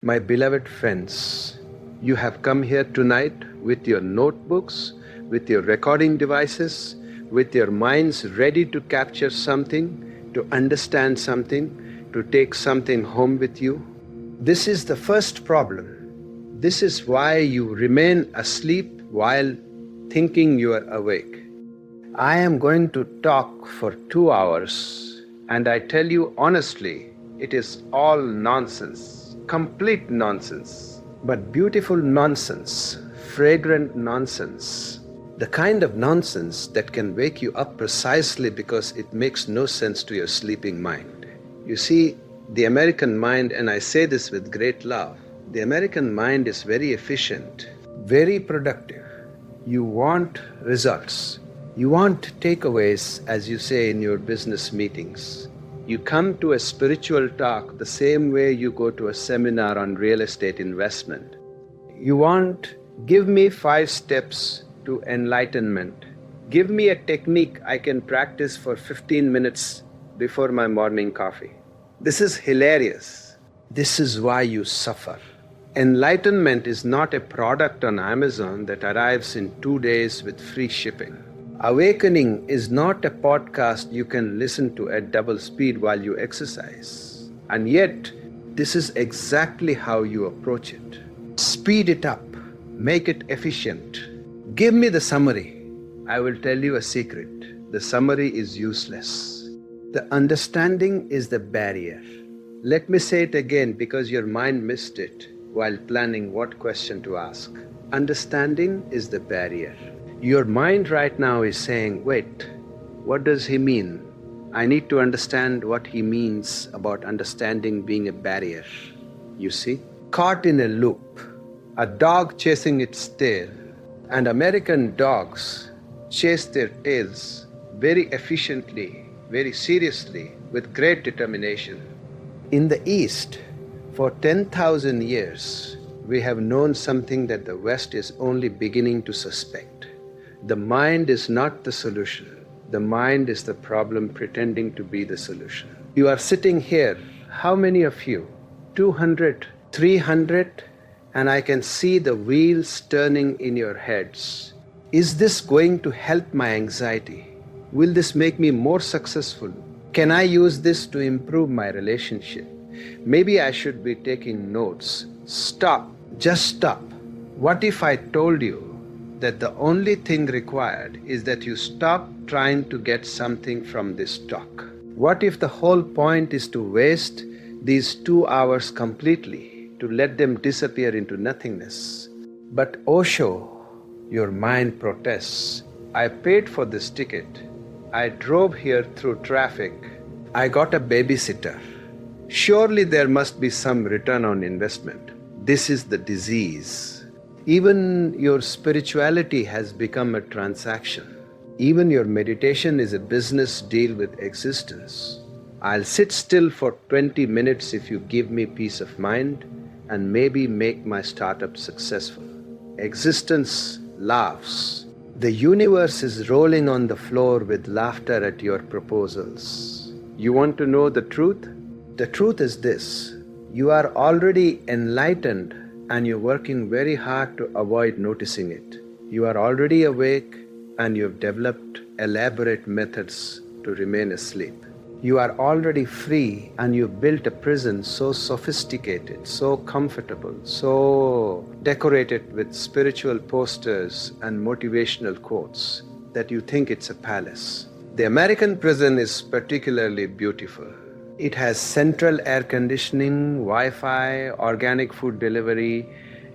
My beloved friends, you have come here tonight with your notebooks, with your recording devices, with your minds ready to capture something, to understand something, to take something home with you. This is the first problem. This is why you remain asleep while thinking you are awake. I am going to talk for 2 hours, and I tell you honestly, it is all nonsense. Complete nonsense, but beautiful nonsense, fragrant nonsense. The kind of nonsense that can wake you up precisely because it makes no sense to your sleeping mind. You see, the American mind, and I say this with great love, the American mind is very efficient, very productive. You want results. You want takeaways, as you say in your business meetings. You come to a spiritual talk the same way you go to a seminar on real estate investment. You want, give me 5 steps to enlightenment. Give me a technique I can practice for 15 minutes before my morning coffee. This is hilarious. This is why you suffer. Enlightenment is not a product on Amazon that arrives in 2 days with free shipping. Awakening is not a podcast you can listen to at double speed while you exercise. And yet, this is exactly how you approach it. Speed it up. Make it efficient. Give me the summary. I will tell you a secret. The summary is useless. The understanding is the barrier. Let me say it again because your mind missed it while planning what question to ask. Understanding is the barrier. Your mind right now is saying, wait, what does he mean? I need to understand what he means about understanding being a barrier. You see? Caught in a loop, a dog chasing its tail, and American dogs chase their tails very efficiently, very seriously, with great determination. In the East, for 10,000 years, we have known something that the West is only beginning to suspect. The mind is not the solution. The mind is the problem pretending to be the solution. You are sitting here, how many of you? 200, 300, and I can see the wheels turning in your heads. Is this going to help my anxiety? Will this make me more successful? Can I use this to improve my relationship? Maybe I should be taking notes. Stop. Just stop. What if I told you that the only thing required is that you stop trying to get something from this talk? What if the whole point is to waste these 2 hours completely, to let them disappear into nothingness? But Osho, your mind protests. I paid for this ticket. I drove here through traffic. I got a babysitter. Surely there must be some return on investment. This is the disease. Even your spirituality has become a transaction. Even your meditation is a business deal with existence. I'll sit still for 20 minutes if you give me peace of mind and maybe make my startup successful. Existence laughs. The universe is rolling on the floor with laughter at your proposals. You want to know the truth? The truth is this: you are already enlightened and you're working very hard to avoid noticing it. You are already awake and you've developed elaborate methods to remain asleep. You are already free and you've built a prison so sophisticated, so comfortable, so decorated with spiritual posters and motivational quotes that you think it's a palace. The American prison is particularly beautiful. It has central air conditioning, Wi-Fi, organic food delivery,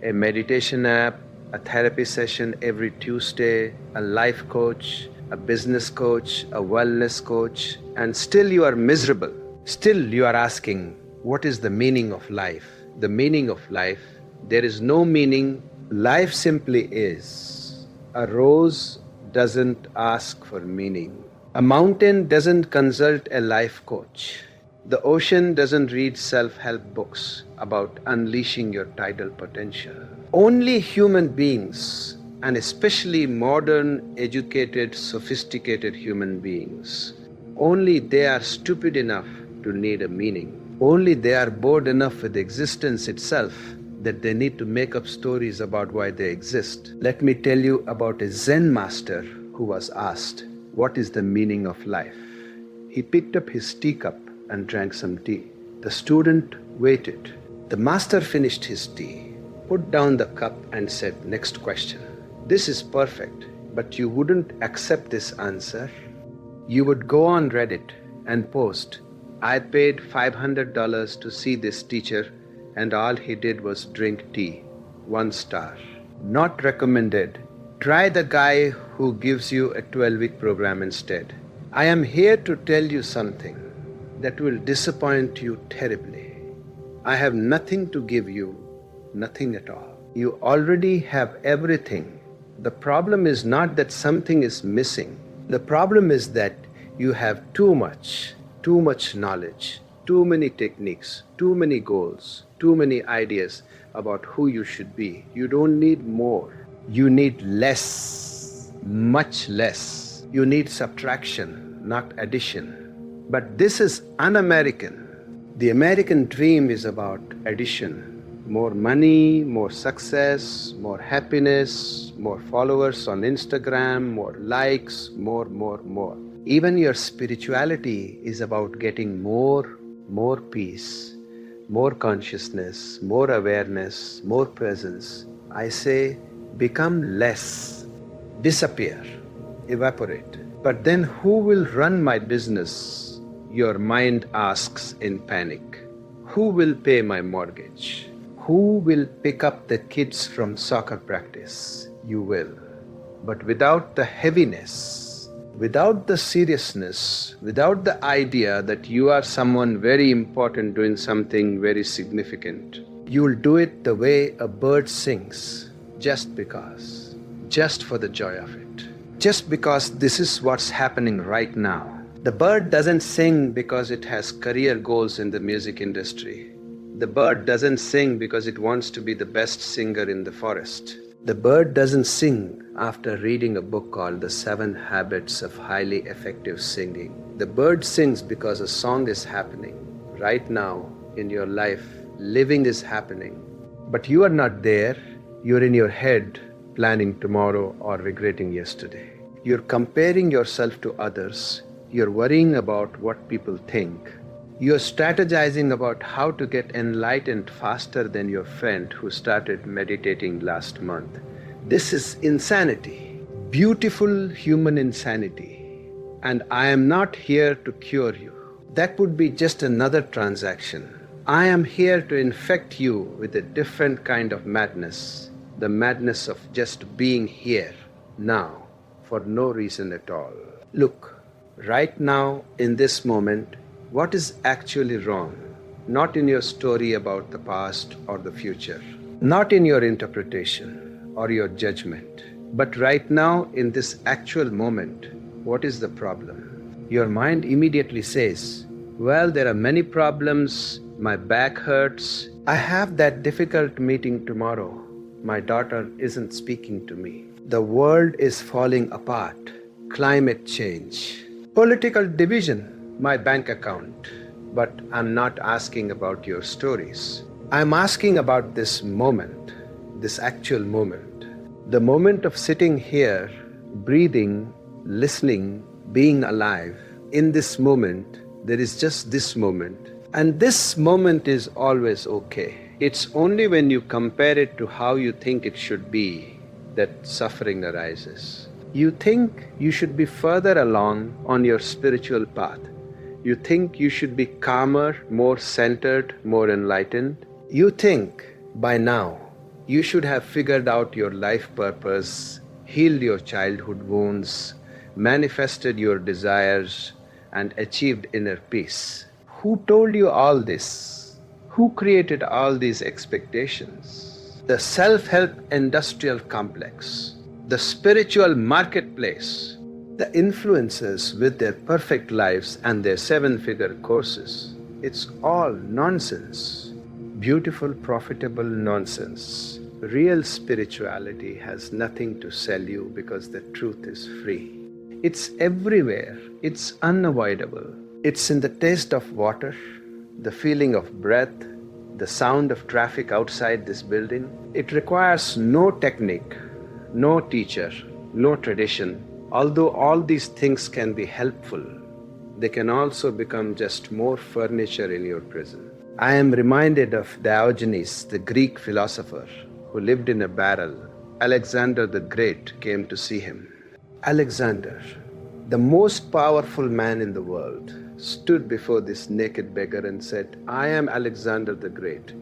a meditation app, a therapy session every Tuesday, a life coach, a business coach, a wellness coach, and still you are miserable. Still you are asking, what is the meaning of life? The meaning of life, there is no meaning. Life simply is. A rose doesn't ask for meaning. A mountain doesn't consult a life coach. The ocean doesn't read self-help books about unleashing your tidal potential. Only human beings, and especially modern, educated, sophisticated human beings, only they are stupid enough to need a meaning. Only they are bored enough with existence itself that they need to make up stories about why they exist. Let me tell you about a Zen master who was asked, "What is the meaning of life?" He picked up his teacup and drank some tea. The student waited. The master finished his tea, put down the cup and said, "Next question. This is perfect, but you wouldn't accept this answer. You would go on Reddit and post, 'I paid $500 to see this teacher and all he did was drink tea. 1 star. Not recommended. Try the guy who gives you a 12-week program instead.' I am here to tell you something that will disappoint you terribly. I have nothing to give you, nothing at all. You already have everything. The problem is not that something is missing. The problem is that you have too much knowledge, too many techniques, too many goals, too many ideas about who you should be. You don't need more. You need less, much less. You need subtraction, not addition. But this is un-American. The American dream is about addition. More money, more success, more happiness, more followers on Instagram, more likes, more. Even your spirituality is about getting more peace, more consciousness, more awareness, more presence. I say, become less, disappear, evaporate. But then who will run my business? Your mind asks in panic. Who will pay my mortgage? Who will pick up the kids from soccer practice? You will. But without the heaviness, without the seriousness, without the idea that you are someone very important doing something very significant, you'll do it the way a bird sings, just because, just for the joy of it, just because this is what's happening right now. The bird doesn't sing because it has career goals in the music industry. The bird doesn't sing because it wants to be the best singer in the forest. The bird doesn't sing after reading a book called The 7 Habits of Highly Effective Singing. The bird sings because a song is happening right now in your life. Living is happening. But you are not there. You're in your head planning tomorrow or regretting yesterday. You're comparing yourself to others. You're worrying about what people think. You're strategizing about how to get enlightened faster than your friend who started meditating last month. This is insanity, beautiful human insanity. And I am not here to cure you. That would be just another transaction. I am here to infect you with a different kind of madness, the madness of just being here, now, for no reason at all. Look, right now, in this moment, what is actually wrong? Not in your story about the past or the future, not in your interpretation or your judgment, but right now in this actual moment, what is the problem? Your mind immediately says, well, there are many problems, my back hurts, I have that difficult meeting tomorrow, my daughter isn't speaking to me, the world is falling apart, climate change, political division, my bank account. But I'm not asking about your stories. I'm asking about this moment, this actual moment. The moment of sitting here, breathing, listening, being alive. In this moment, there is just this moment. And this moment is always okay. It's only when you compare it to how you think it should be that suffering arises. You think you should be further along on your spiritual path. You think you should be calmer, more centered, more enlightened. You think by now you should have figured out your life purpose, healed your childhood wounds, manifested your desires, and achieved inner peace. Who told you all this? Who created all these expectations? The self-help industrial complex, the spiritual marketplace, the influencers with their perfect lives and their 7-figure courses. It's all nonsense. Beautiful, profitable nonsense. Real spirituality has nothing to sell you because the truth is free. It's everywhere. It's unavoidable. It's in the taste of water. the feeling of breath, the sound of traffic outside this building. It requires no technique, no teacher, no tradition. Although all these things can be helpful, they can also become just more furniture in your prison. I am reminded of Diogenes, the Greek philosopher, who lived in a barrel. Alexander the Great came to see him. Alexander, the most powerful man in the world, stood before this naked beggar and said, "I am Alexander the Great.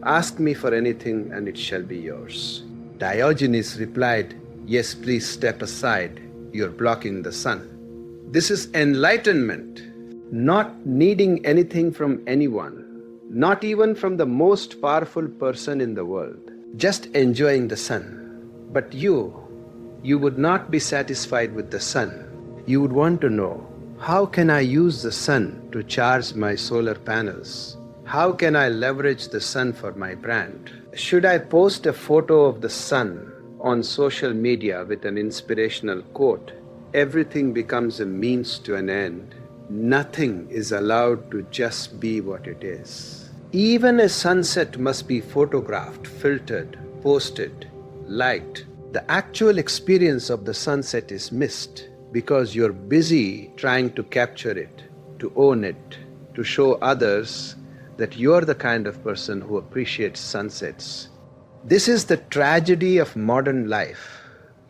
Ask me for anything and it shall be yours." Diogenes replied, "Yes, please step aside. You're blocking the sun." This is enlightenment, not needing anything from anyone, not even from the most powerful person in the world, just enjoying the sun. But you would not be satisfied with the sun. You would want to know, how can I use the sun to charge my solar panels? How can I leverage the sun for my brand? Should I post a photo of the sun on social media with an inspirational quote? Everything becomes a means to an end. Nothing is allowed to just be what it is. Even a sunset must be photographed, filtered, posted, liked. The actual experience of the sunset is missed because you're busy trying to capture it, to own it, to show others that you're the kind of person who appreciates sunsets. This is the tragedy of modern life,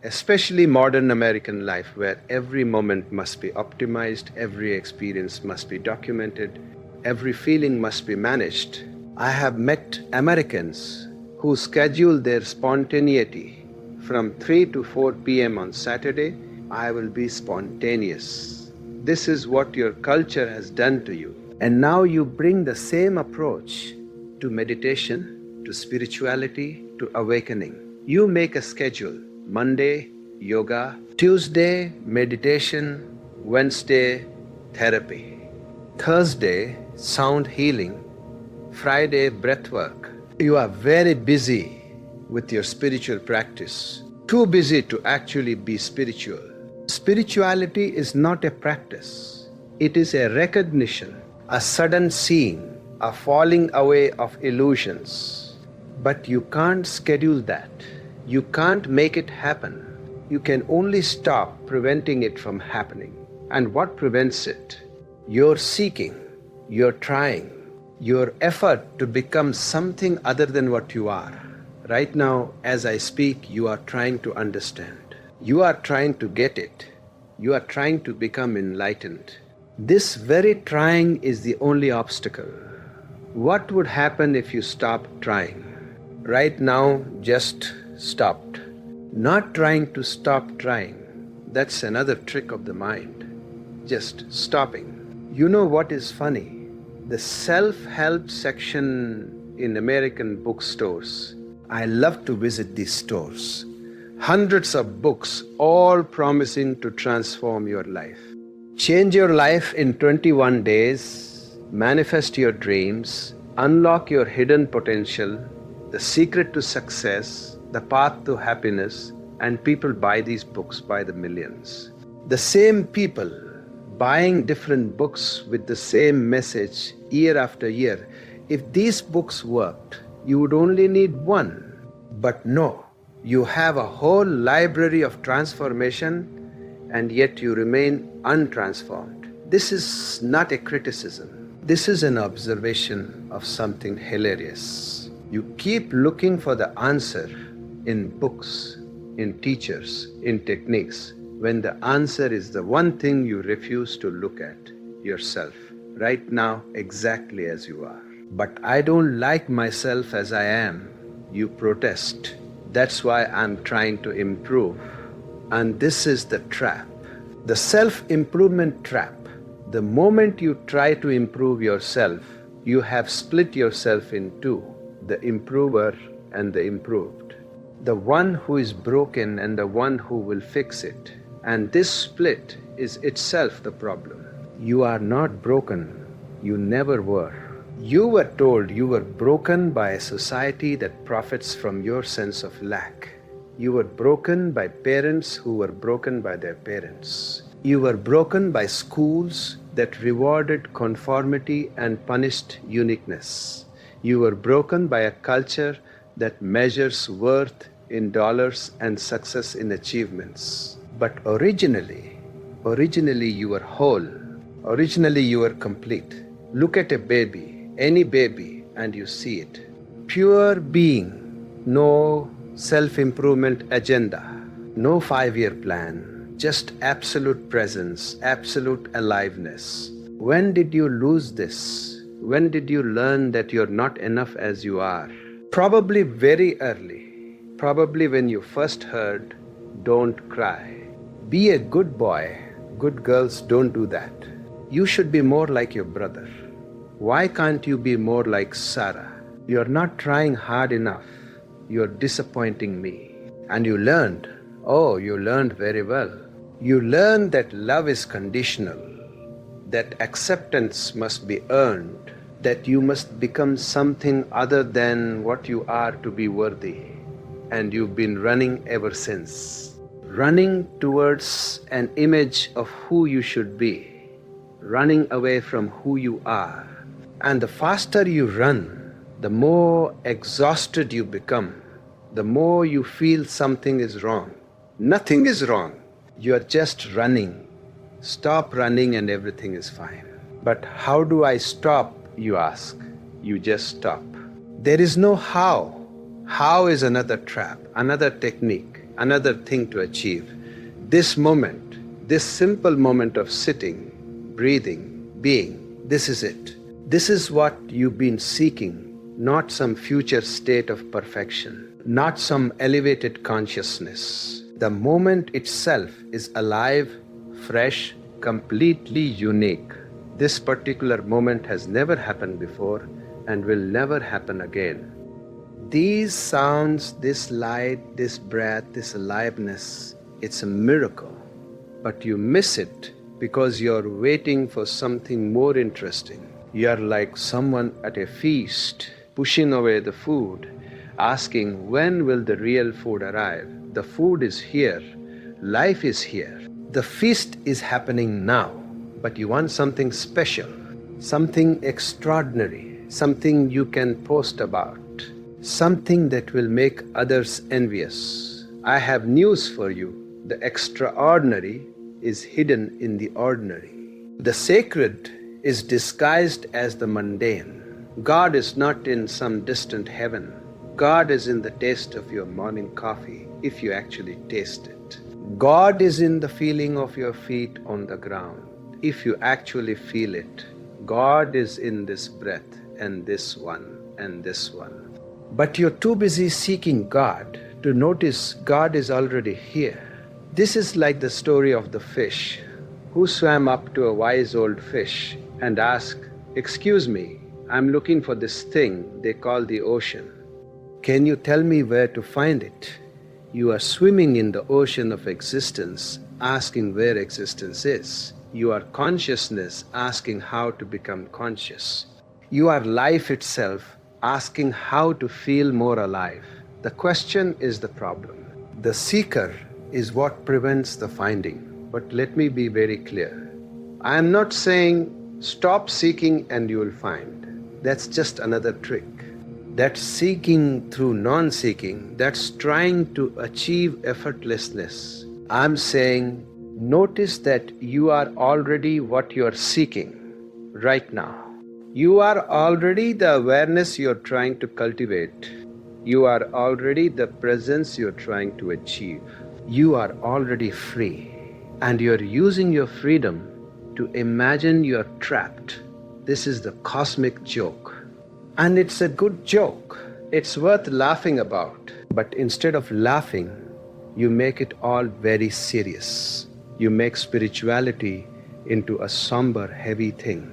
especially modern American life, where every moment must be optimized, every experience must be documented, every feeling must be managed. I have met Americans who schedule their spontaneity from 3 to 4 p.m. on Saturday. I will be spontaneous. This is what your culture has done to you. And now you bring the same approach to meditation, to spirituality, to awakening. You make a schedule. Monday, yoga. Tuesday, meditation. Wednesday, therapy. Thursday, sound healing. Friday, breath work. You are very busy with your spiritual practice. Too busy to actually be spiritual. Spirituality is not a practice. It is a recognition, a sudden seeing, a falling away of illusions. But you can't schedule that. You can't make it happen. You can only stop preventing it from happening. And what prevents it? Your seeking, your trying, your effort to become something other than what you are. Right now, as I speak, you are trying to understand. You are trying to get it. You are trying to become enlightened. This very trying is the only obstacle. What would happen if you stopped trying? Right now, just stopped. Not trying to stop trying. That's another trick of the mind. Just stopping. You know what is funny? The self-help section in American bookstores. I love to visit these stores. Hundreds of books, all promising to transform your life. Change your life in 21 days, manifest your dreams, unlock your hidden potential, the secret to success, the path to happiness, and people buy these books by the millions. The same people buying different books with the same message year after year. If these books worked, you would only need one. But no, you have a whole library of transformation and yet you remain untransformed. This is not a criticism. This is an observation of something hilarious. You keep looking for the answer in books, in teachers, in techniques, when the answer is the one thing you refuse to look at, yourself, right now exactly as you are. But I don't like myself as I am. You protest. That's why I'm trying to improve. And this is the trap, the self-improvement trap. The moment you try to improve yourself, you have split yourself in two, the improver and the improved. The one who is broken and the one who will fix it. And this split is itself the problem. You are not broken. You never were. You were told you were broken by a society that profits from your sense of lack. You were broken by parents who were broken by their parents. You were broken by schools that rewarded conformity and punished uniqueness. You were broken by a culture that measures worth in dollars and success in achievements. But originally you were whole. Originally you were complete. Look at a baby, any baby, and you see it. Pure being, no self-improvement agenda, no 5-year plan, just absolute presence, absolute aliveness. When did you lose this? When did you learn that you're not enough as you are? Probably very early. Probably when you first heard, "Don't cry." Be a good boy. Good girls don't do that. You should be more like your brother. Why can't you be more like Sarah? You're not trying hard enough. You're disappointing me. And you learned. Oh, you learned very well. You learned that love is conditional, that acceptance must be earned, that you must become something other than what you are to be worthy. And you've been running ever since. Running towards an image of who you should be, running away from who you are. And the faster you run, the more exhausted you become, the more you feel something is wrong. Nothing is wrong. You are just running. Stop running and everything is fine. But how do I stop, you ask? You just stop. There is no how. How is another trap, another technique, another thing to achieve. This moment, this simple moment of sitting, breathing, being, this is it. This is what you've been seeking, not some future state of perfection, not some elevated consciousness. The moment itself is alive, fresh, completely unique. This particular moment has never happened before and will never happen again. These sounds, this light, this breath, this aliveness, it's a miracle. But you miss it because you're waiting for something more interesting. You're like someone at a feast, pushing away the food, asking when will the real food arrive? The food is here, life is here. The feast is happening now, but you want something special, something extraordinary, something you can post about. Something that will make others envious. I have news for you. The extraordinary is hidden in the ordinary. The sacred is disguised as the mundane. God is not in some distant heaven. God is in the taste of your morning coffee, if you actually taste it. God is in the feeling of your feet on the ground, if you actually feel it. God is in this breath and this one and this one. But you're too busy seeking God to notice God is already here. This is like the story of the fish who swam up to a wise old fish and asked, "Excuse me, I'm looking for this thing they call the ocean. Can you tell me where to find it?" You are swimming in the ocean of existence, asking where existence is. You are consciousness asking how to become conscious. You are life itself asking how to feel more alive. The question is the problem. The seeker is what prevents the finding. But let me be very clear. I am not saying stop seeking and you will find. That's just another trick. That's seeking through non-seeking. That's trying to achieve effortlessness. I'm saying notice that you are already what you are seeking right now. You are already the awareness you're trying to cultivate. You are already the presence you're trying to achieve. You are already free. And you're using your freedom to imagine you're trapped. This is the cosmic joke. And it's a good joke. It's worth laughing about. But instead of laughing, you make it all very serious. You make spirituality into a somber, heavy thing.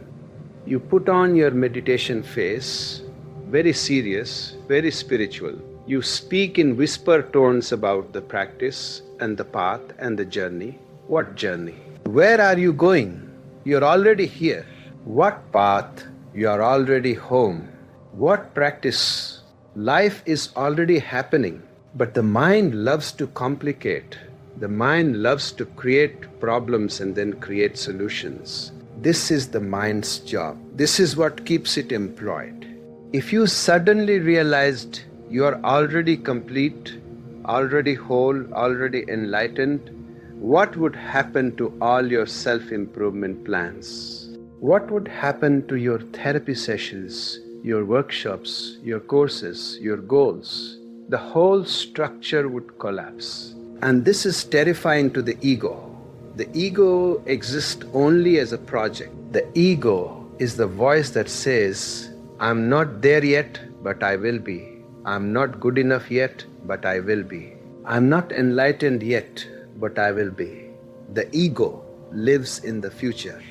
You put on your meditation face, very serious, very spiritual. You speak in whisper tones about the practice and the path and the journey. What journey? Where are you going? You're already here. What path? You're already home. What practice? Life is already happening. But the mind loves to complicate. The mind loves to create problems and then create solutions. This is the mind's job. This is what keeps it employed. If you suddenly realized you are already complete, already whole, already enlightened, what would happen to all your self-improvement plans? What would happen to your therapy sessions, your workshops, your courses, your goals? The whole structure would collapse. And this is terrifying to the ego. The ego exists only as a project. The ego is the voice that says, I'm not there yet, but I will be. I'm not good enough yet, but I will be. I'm not enlightened yet, but I will be. The ego lives in the future,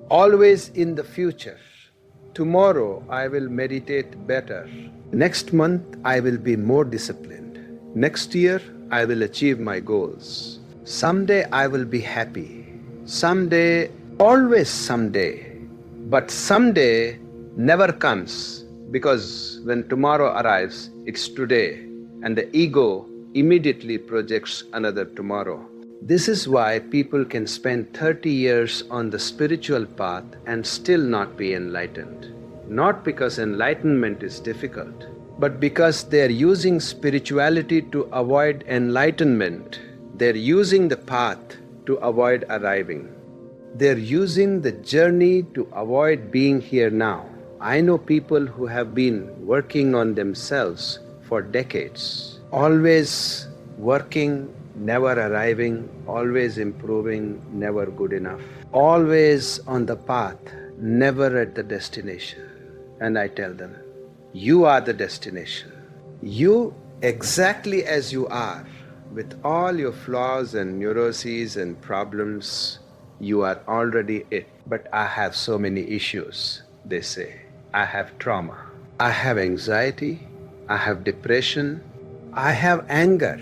always in the future. Tomorrow I will meditate better. Next month I will be more disciplined. Next year I will achieve my goals. Someday I will be happy. Someday, always someday. But someday never comes, because when tomorrow arrives, it's today, and the ego immediately projects another tomorrow. This is why people can spend 30 years on the spiritual path and still not be enlightened. Not because enlightenment is difficult, but because they are using spirituality to avoid enlightenment. They're using the path to avoid arriving. They're using the journey to avoid being here now. I know people who have been working on themselves for decades, always working, never arriving, always improving, never good enough, always on the path, never at the destination. And I tell them, you are the destination. You, exactly as you are, with all your flaws and neuroses and problems, you are already it. But I have so many issues, they say. I have trauma. I have anxiety. I have depression. I have anger.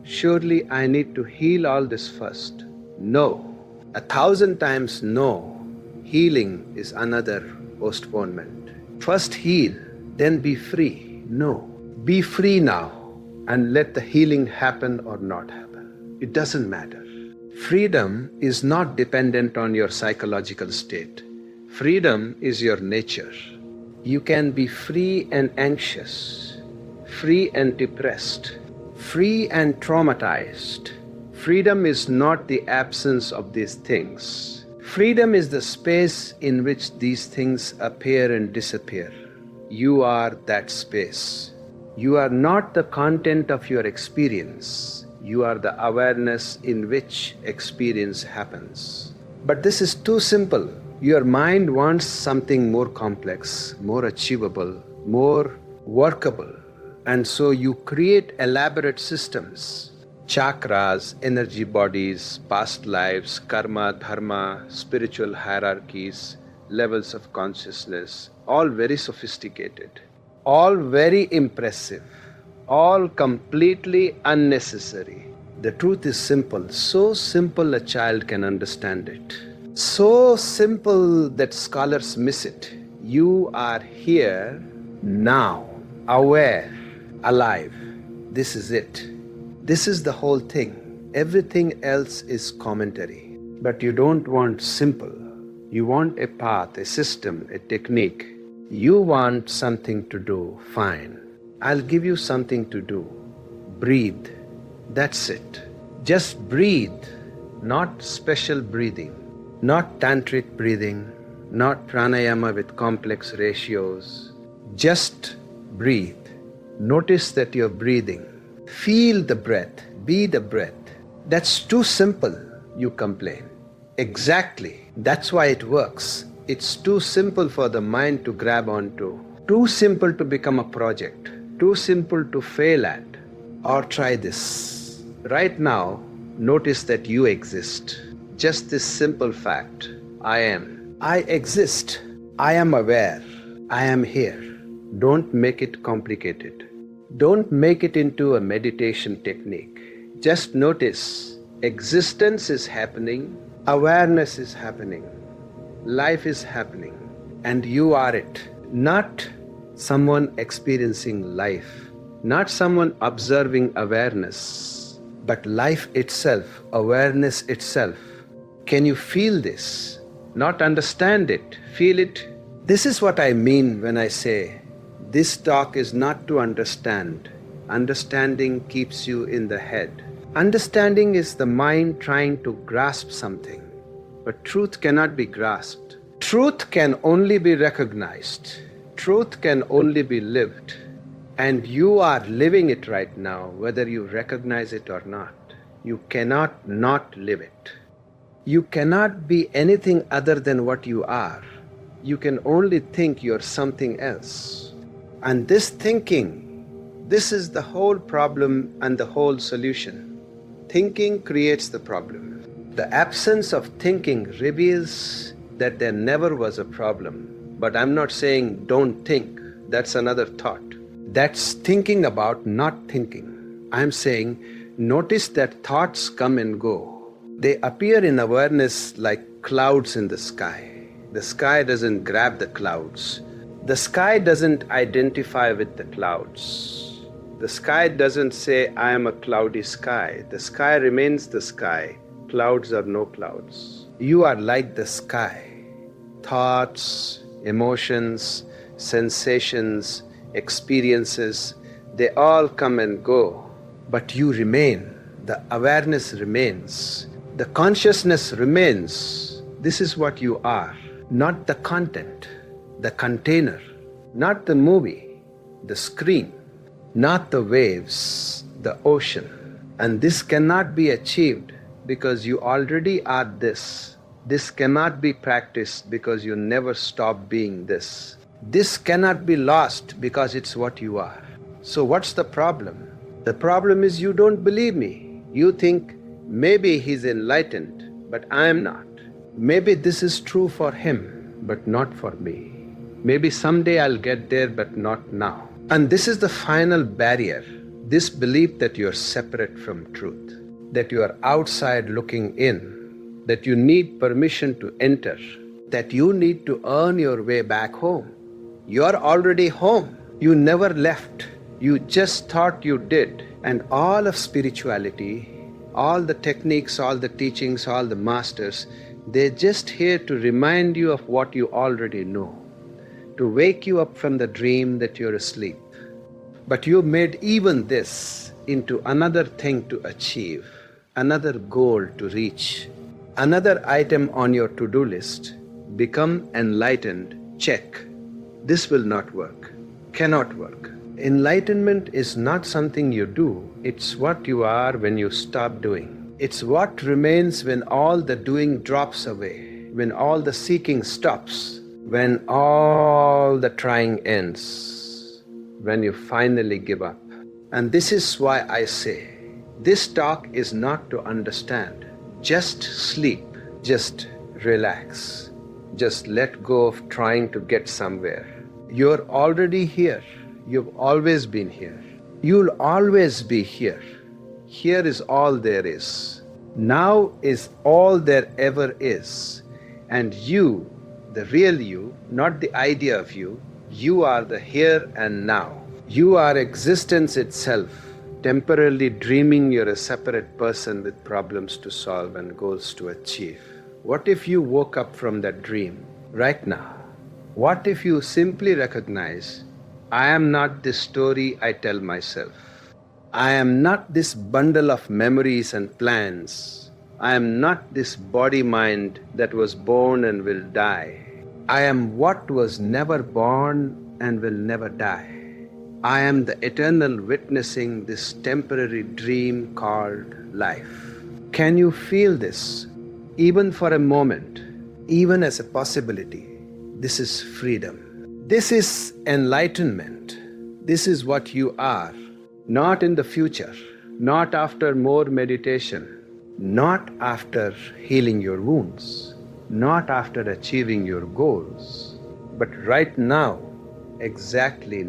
Surely I need to heal all this first. No. 1,000 times no. Healing is another postponement. First heal, then be free. No. Be free now and let the healing happen or not happen. It doesn't matter. Freedom is not dependent on your psychological state. Freedom is your nature. You can be free and anxious, free and depressed, free and traumatized. Freedom is not the absence of these things. Freedom is the space in which these things appear and disappear. You are that space. You are not the content of your experience. You are the awareness in which experience happens. But this is too simple. Your mind wants something more complex, more achievable, more workable. And so you create elaborate systems, chakras, energy bodies, past lives, karma, dharma, spiritual hierarchies, levels of consciousness, all very sophisticated, all very impressive, all completely unnecessary. The truth is simple, so simple a child can understand it. So simple that scholars miss it. You are here now, aware, alive. This is it. This is the whole thing. Everything else is commentary. But you don't want simple. You want a path, a system, a technique. You want something to do, fine. I'll give you something to do. Breathe. That's it. Just breathe, not special breathing. Not tantric breathing, not pranayama with complex ratios. Just breathe. Notice that you're breathing. Feel the breath, be the breath. That's too simple, you complain. Exactly. That's why it works. It's too simple for the mind to grab onto. Too simple to become a project. Too simple to fail at. Or try this. Right now, notice that you exist. Just this simple fact, I am. I exist. I am aware. I am here. Don't make it complicated. Don't make it into a meditation technique. Just notice, existence is happening, awareness is happening, life is happening, and you are it. Not someone experiencing life, not someone observing awareness, but life itself, awareness itself. Can you feel this? not understand it, feel it. This is what I mean when I say, this talk is not to understand. Understanding keeps you in the head. Understanding is the mind trying to grasp something, but truth cannot be grasped. Truth can only be recognized. Truth can only be lived. And you are living it right now, whether you recognize it or not. You cannot not live it. You cannot be anything other than what you are. You can only think you're something else. And this thinking, this is the whole problem and the whole solution. Thinking creates the problem. The absence of thinking reveals that there never was a problem. But I'm not saying don't think. That's another thought. That's thinking about not thinking. I'm saying notice that thoughts come and go. They appear in awareness like clouds in the sky. The sky doesn't grab the clouds. The sky doesn't identify with the clouds. The sky doesn't say, I am a cloudy sky. The sky remains the sky. Clouds are no clouds. You are like the sky. Thoughts, emotions, sensations, experiences, they all come and go. But you remain. The awareness remains. The consciousness remains. This is what you are. Not the content, the container, not the movie, the screen, not the waves, the ocean. And this cannot be achieved because you already are this. This cannot be practiced because you never stop being this. This cannot be lost because it's what you are. So what's the problem? The problem is you don't believe me. You think maybe he's enlightened, but I am not. Maybe this is true for him, but not for me. Maybe someday I'll get there, but not now. And this is the final barrier, this belief that you're separate from truth, that you are outside looking in, that you need permission to enter, that you need to earn your way back home. You're already home. You never left. You just thought you did. And all of spirituality, all the techniques, all the teachings, all the masters, they're just here to remind you of what you already know, to wake you up from the dream that you're asleep. But you made even this into another thing to achieve, another goal to reach, another item on your to-do list. Become enlightened, check. This will not work, cannot work. Enlightenment is not something you do, it's what you are when you stop doing. It's what remains when all the doing drops away, when all the seeking stops, when all the trying ends, when you finally give up. And this is why I say, this talk is not to understand. Just sleep, just relax, just let go of trying to get somewhere. You're already here. You've always been here. You'll always be here. Here is all there is. Now is all there ever is. And you, the real you, not the idea of you, you are the here and now. You are existence itself, temporarily dreaming you're a separate person with problems to solve and goals to achieve. What if you woke up from that dream right now? What if you simply recognize, I am not this story I tell myself. I am not this bundle of memories and plans. I am not this body-mind that was born and will die. I am what was never born and will never die. I am the eternal witnessing this temporary dream called life. Can you feel this? Even for a moment, even as a possibility, this is freedom. This is enlightenment. This is what you are. Not in the future, not after more meditation, not after healing your wounds, not after achieving your goals, but right now, exactly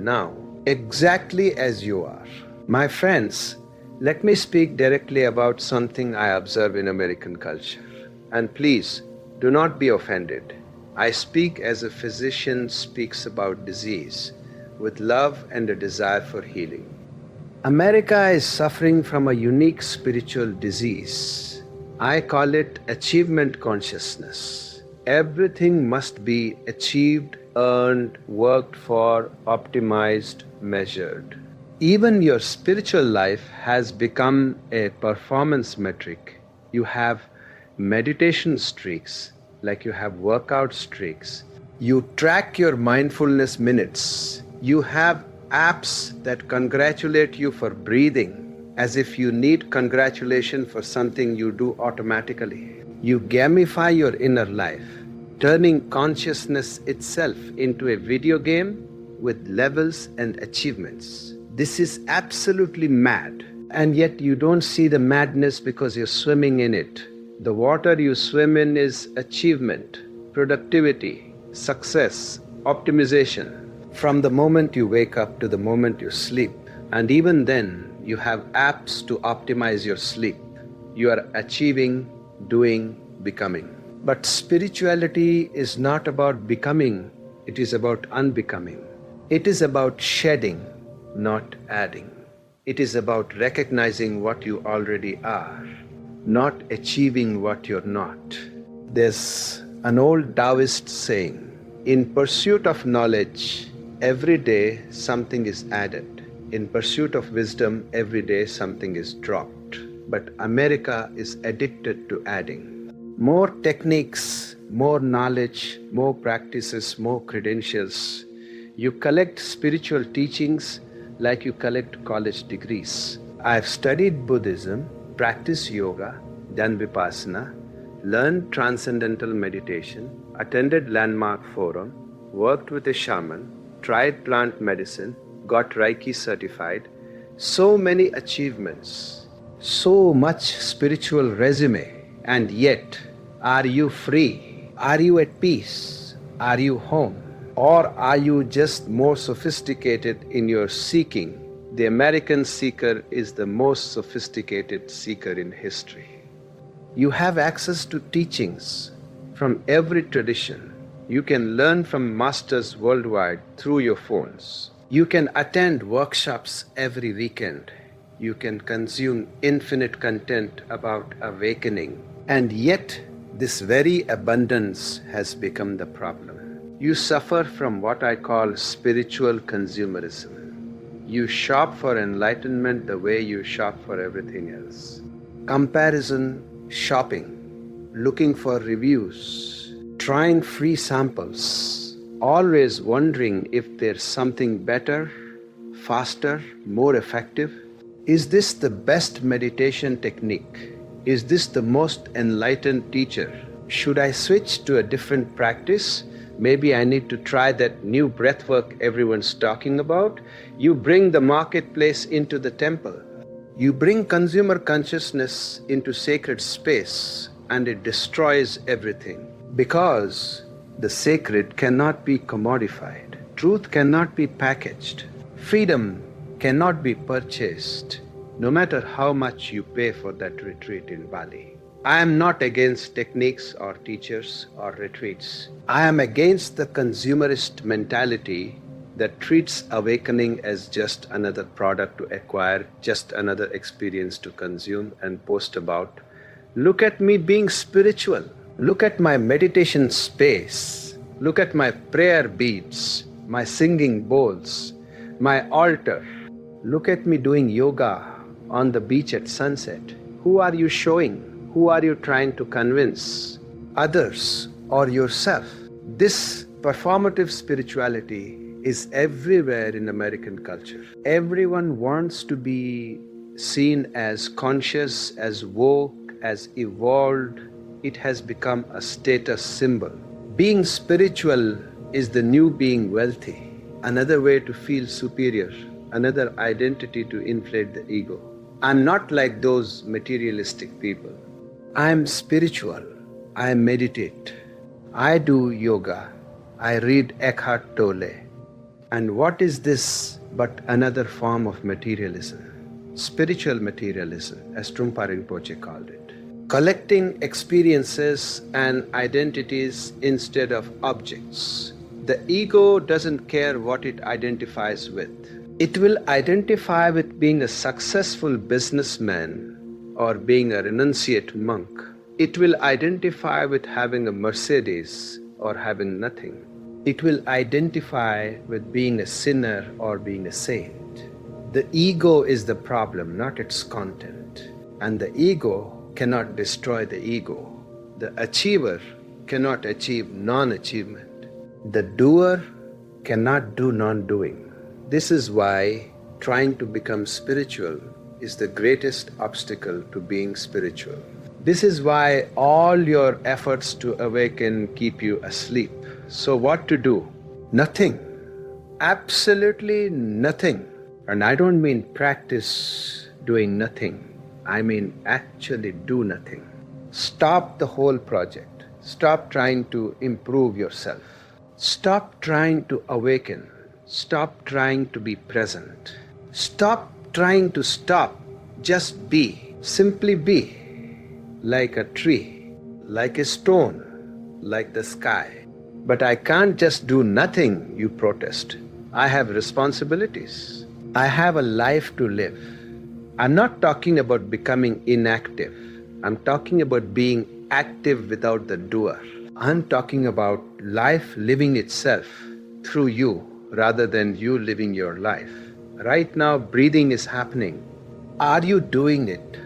as you are. My friends, let me speak directly about something I observe in American culture. And please, do not be offended. I speak as a physician speaks about disease, with love and a desire for healing. America is suffering from a unique spiritual disease. I call it achievement consciousness. Everything must be achieved, earned, worked for, optimized, measured. Even your spiritual life has become a performance metric. You have meditation streaks, like you have workout streaks. You track your mindfulness minutes. You have apps that congratulate you for breathing, as if you need congratulation for something you do automatically. You gamify your inner life, turning consciousness itself into a video game with levels and achievements. This is absolutely mad, and yet you don't see the madness because you're swimming in it. The water you swim in is achievement, productivity, success, optimization. From the moment you wake up to the moment you sleep, and even then you have apps to optimize your sleep. You are achieving, doing, becoming. But spirituality is not about becoming, it is about unbecoming. It is about shedding, not adding. It is about recognizing what you already are, not achieving what you're not. There's an old Taoist saying, in pursuit of knowledge, every day something is added. In pursuit of wisdom, every day something is dropped. But America is addicted to adding. More techniques, more knowledge, more practices, more credentials. You collect spiritual teachings like you collect college degrees. I've studied Buddhism, practiced yoga, done vipassana, learned transcendental meditation, attended landmark forum, worked with a shaman, tried plant medicine, got Reiki certified. So many achievements, so much spiritual resume, and yet, are you free? Are you at peace? Are you home? Or are you just more sophisticated in your seeking? The American seeker is the most sophisticated seeker in history. You have access to teachings from every tradition. You can learn from masters worldwide through your phones. You can attend workshops every weekend. You can consume infinite content about awakening. And yet, this very abundance has become the problem. You suffer from what I call spiritual consumerism. You shop for enlightenment the way you shop for everything else. Comparison, shopping, looking for reviews, trying free samples, always wondering if there's something better, faster, more effective. Is this the best meditation technique? Is this the most enlightened teacher? Should I switch to a different practice? Maybe I need to try that new breathwork everyone's talking about. You bring the marketplace into the temple. You bring consumer consciousness into sacred space, and it destroys everything. Because the sacred cannot be commodified. Truth cannot be packaged. Freedom cannot be purchased, no matter how much you pay for that retreat in Bali. I am not against techniques or teachers or retreats. I am against the consumerist mentality that treats awakening as just another product to acquire, just another experience to consume and post about. Look at me being spiritual. Look at my meditation space. Look at my prayer beads, my singing bowls, my altar. Look at me doing yoga on the beach at sunset. Who are you showing? Who are you trying to convince? Others or yourself? This performative spirituality is everywhere in American culture. Everyone wants to be seen as conscious, as woke, as evolved. It has become a status symbol. Being spiritual is the new being wealthy, another way to feel superior, another identity to inflate the ego. I'm not like those materialistic people. I'm spiritual. I meditate. I do yoga. I read Eckhart Tolle. And what is this but another form of materialism? Spiritual materialism, as Trungpa Rinpoche called it. Collecting experiences and identities instead of objects. The ego doesn't care what it identifies with. It will identify with being a successful businessman or being a renunciate monk It will identify with having a Mercedes or having nothing. It will identify with being a sinner or being a saint. The ego is the problem, not its content. And the ego cannot destroy the ego. The achiever cannot achieve non-achievement. The doer cannot do non-doing. This is why trying to become spiritual is the greatest obstacle to being spiritual. This is why all your efforts to awaken keep you asleep. So what to do? Nothing. Absolutely nothing. And I don't mean practice doing nothing. I mean actually do nothing. Stop the whole project. Stop trying to improve yourself. Stop trying to awaken. Stop trying to be present. Stop trying to stop. Just be. Simply be. Like a tree, like a stone, like the sky. But I can't just do nothing, you protest. I have responsibilities. I have a life to live. I'm not talking about becoming inactive. I'm talking about being active without the doer. I'm talking about life living itself through you rather than you living your life. Right now, breathing is happening. Are you doing it?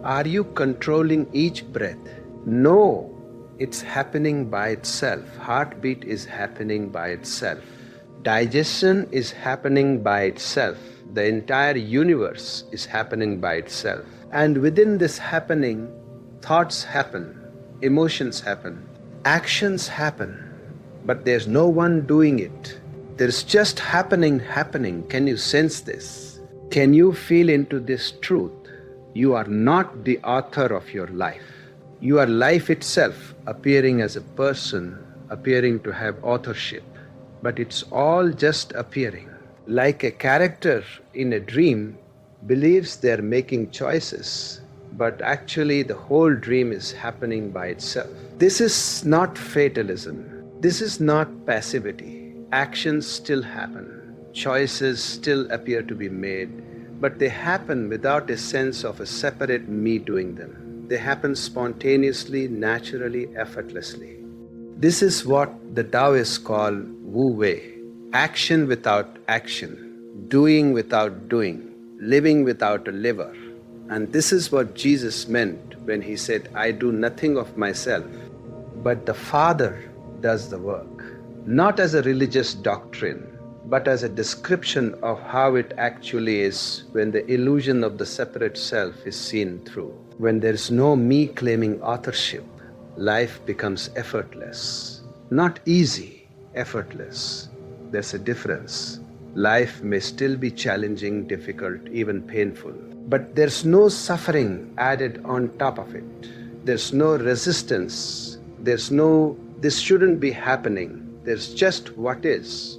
Are you controlling each breath? No, it's happening by itself. Heartbeat is happening by itself. Digestion is happening by itself. The entire universe is happening by itself. And within this happening, thoughts happen, emotions happen, actions happen, but there's no one doing it. There's just happening. Can you sense this? Can you feel into this truth? You are not the author of your life. You are life itself, appearing as a person, appearing to have authorship. But it's all just appearing. Like a character in a dream believes they're making choices, but actually the whole dream is happening by itself. This is not fatalism. This is not passivity. Actions still happen. Choices still appear to be made. But they happen without a sense of a separate me doing them. They happen spontaneously, naturally, effortlessly. This is what the Taoists call Wu Wei. Action without action, doing without doing, living without a liver. And this is what Jesus meant when he said, I do nothing of myself, but the Father does the work. Not as a religious doctrine, but as a description of how it actually is when the illusion of the separate self is seen through. When there is no me claiming authorship, life becomes effortless. Not easy, effortless. There's a difference. Life may still be challenging, difficult, even painful. But there's no suffering added on top of it. There's no resistance. There's no, this shouldn't be happening. There's just what is.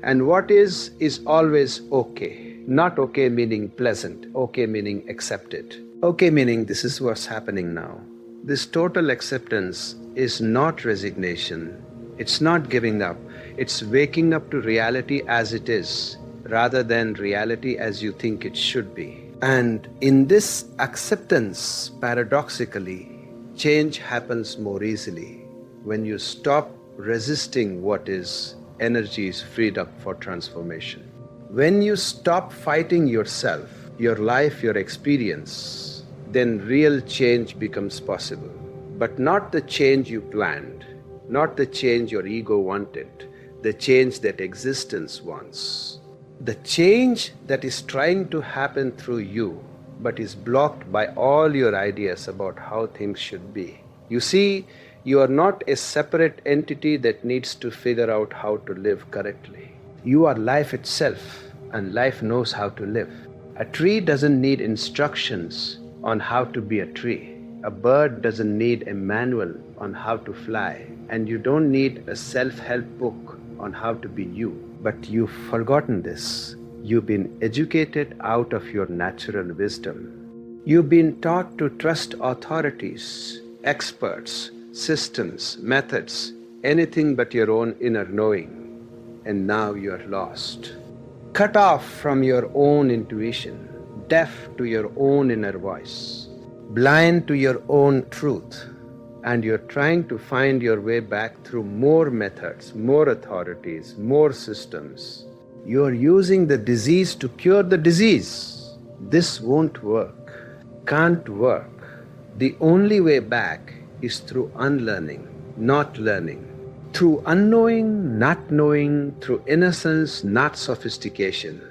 And what is always okay. Not okay meaning pleasant, okay meaning accepted. Okay meaning this is what's happening now. This total acceptance is not resignation. It's not giving up. It's waking up to reality as it is, rather than reality as you think it should be. And in this acceptance, paradoxically, change happens more easily. When you stop resisting what is, energy is freed up for transformation. When you stop fighting yourself, your life, your experience, then real change becomes possible. But not the change you planned, not the change your ego wanted, the change that existence wants. The change that is trying to happen through you, but is blocked by all your ideas about how things should be. You see, you are not a separate entity that needs to figure out how to live correctly. You are life itself, and life knows how to live. A tree doesn't need instructions on how to be a tree. A bird doesn't need a manual on how to fly. And you don't need a self-help book on how to be you. But you've forgotten this. You've been educated out of your natural wisdom. You've been taught to trust authorities, experts, systems, methods, anything but your own inner knowing. And now you are lost. Cut off from your own intuition, deaf to your own inner voice, blind to your own truth. and you're trying to find your way back through more methods, more authorities, more systems. You're using the disease to cure the disease. This won't work, can't work. The only way back is through unlearning, not learning. Through unknowing, not knowing, through innocence, not sophistication.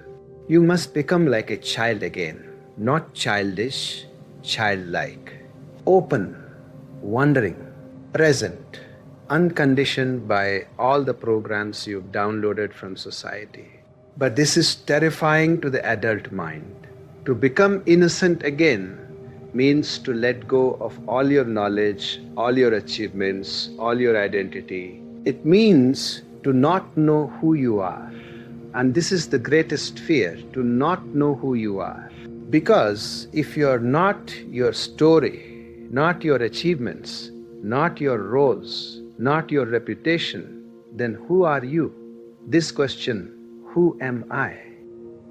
You must become like a child again, not childish, childlike. Open, wondering, present, unconditioned by all the programs you've downloaded from society. But this is terrifying to the adult mind. To become innocent again means to let go of all your knowledge, all your achievements, all your identity. It means to not know who you are. And this is the greatest fear, to not know who you are. Because if you're not your story, not your achievements, not your roles, not your reputation, then who are you? This question, who am I,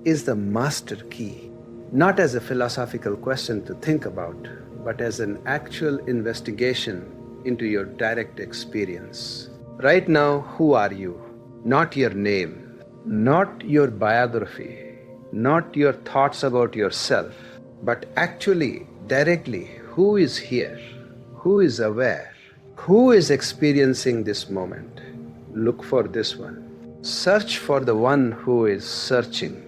is the master key. Not as a philosophical question to think about, but as an actual investigation into your direct experience. Right now, who are you? Not your name, not your biography, not your thoughts about yourself, but actually, directly, who is here? Who is aware? Who is experiencing this moment? Look for this one. Search for the one who is searching.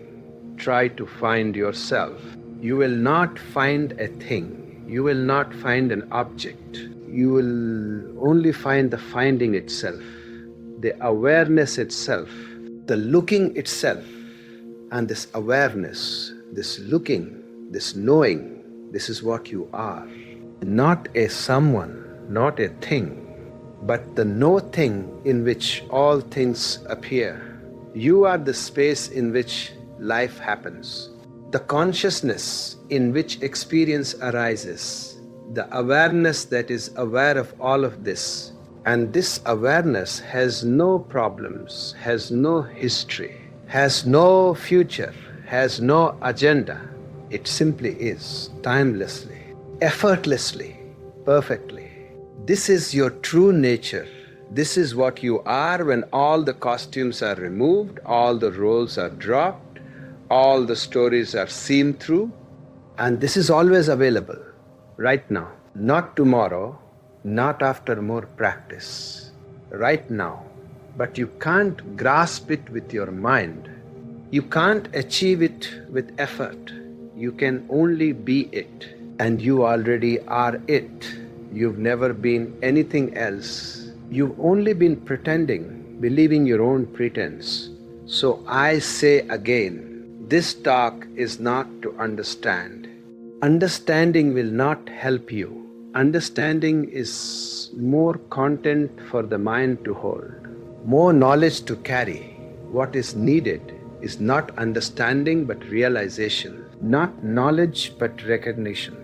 Try to find yourself. You will not find a thing. You will not find an object. You will only find the finding itself, the awareness itself, the looking itself. And this awareness, this looking, this knowing, this is what you are. Not a someone, not a thing, but the no thing in which all things appear. You are the space in which life happens, the consciousness in which experience arises, the awareness that is aware of all of this. And this awareness has no problems, has no history, has no future, has no agenda. It simply is, timelessly, effortlessly, perfectly. This is your true nature. This is what you are when all the costumes are removed, all the roles are dropped, all the stories are seen through. And this is always available, right now. Not tomorrow, not after more practice. Right now. But you can't grasp it with your mind. You can't achieve it with effort. You can only be it. And you already are it. You've never been anything else. You've only been pretending, believing your own pretense. So I say again, this talk is not to understand. Understanding will not help you. Understanding is more content for the mind to hold, more knowledge to carry. What is needed is not understanding but realization, not knowledge but recognition,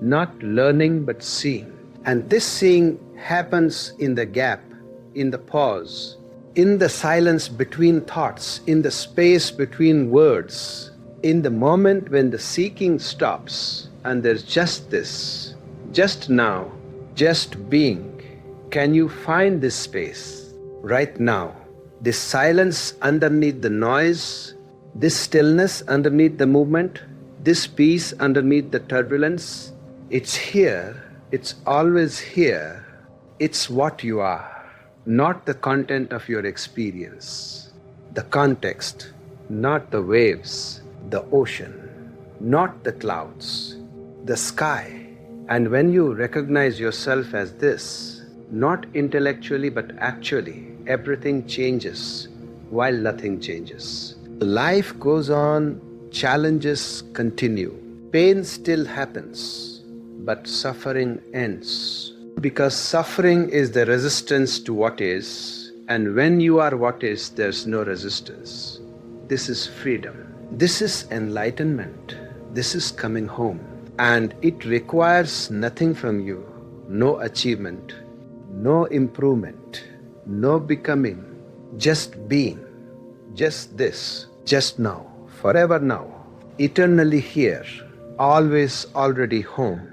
not learning but seeing. And this seeing happens in the gap, in the pause, in the silence between thoughts, in the space between words, in the moment when the seeking stops and there's just this, just now, just being. Can you find this space right now? This silence underneath the noise, this stillness underneath the movement, this peace underneath the turbulence, it's here. It's always here. It's what you are, not the content of your experience. The context, not the waves, the ocean, not the clouds, the sky. And when you recognize yourself as this, not intellectually but actually, everything changes while nothing changes. Life goes on, challenges continue, pain still happens. But suffering ends. Because suffering is the resistance to what is, and when you are what is, there's no resistance. This is freedom. This is enlightenment. This is coming home. And it requires nothing from you, no achievement, no improvement, no becoming, just being, just this, just now, forever now, eternally here, always already home.